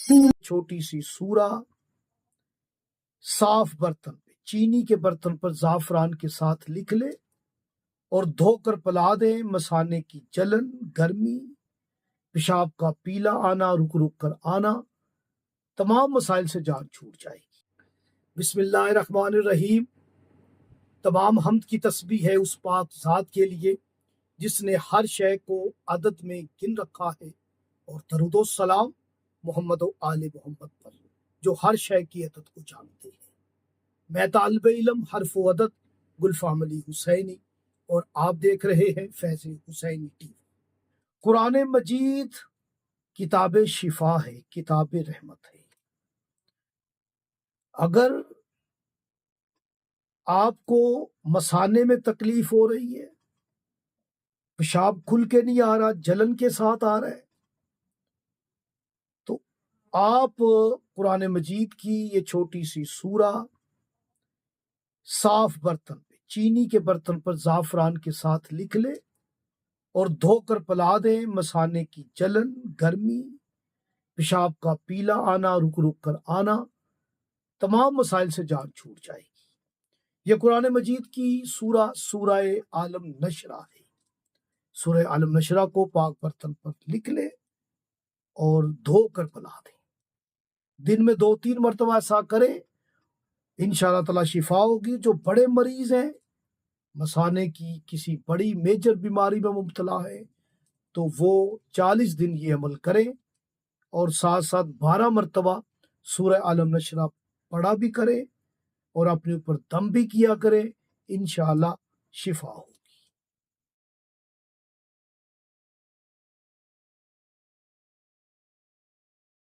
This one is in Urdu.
چھوٹی سی سورہ صاف برتن پہ، چینی کے برتن پر زعفران کے ساتھ لکھ لے اور دھو کر پلا دیں۔ مثانے کی جلن، گرمی، پیشاب کا پیلا آنا، رک رک کر آنا، تمام مسائل سے جان چھوٹ جائے گی۔ بسم اللہ الرحمن الرحیم۔ تمام حمد کی تسبیح ہے اس پاک ذات کے لیے جس نے ہر شے کو عدد میں گن رکھا ہے، اور درود و سلام محمد و آل محمد پر جو ہر شے کی عدد کو جانتے ہیں۔ میں طالب علم حرف و عدد گلفام علی حسینی، اور آپ دیکھ رہے ہیں فیض حسینی ٹی وی۔ قرآن مجید کتاب شفا ہے، کتاب رحمت ہے۔ اگر آپ کو مثانے میں تکلیف ہو رہی ہے، پیشاب کھل کے نہیں آ رہا، جلن کے ساتھ آ رہا ہے، تو آپ قرآن مجید کی یہ چھوٹی سی سورہ صاف برتن پہ، چینی کے برتن پر زعفران کے ساتھ لکھ لے اور دھو کر پلا دیں۔ مثانے کی جلن، گرمی، پیشاب کا پیلا آنا، رک رک کر آنا، تمام مسائل سے جان چھوٹ جائے گی۔ یہ قرآن مجید کی سورہ عالم نشرہ ہے۔ سورہ عالم نشرہ کو پاک برتن پر لکھ لے اور دھو کر پلا دیں۔ دن میں 2-3 مرتبہ ایسا کریں، انشاءاللہ تعالی شفا ہوگی۔ جو بڑے مریض ہیں، مثانے کی کسی بڑی میجر بیماری میں مبتلا ہے، تو وہ 40 دن یہ عمل کریں، اور ساتھ ساتھ 12 مرتبہ سورہ عالم نشرہ پڑھا بھی کریں اور اپنے اوپر دم بھی کیا کریں، انشاءاللہ شفا ہو۔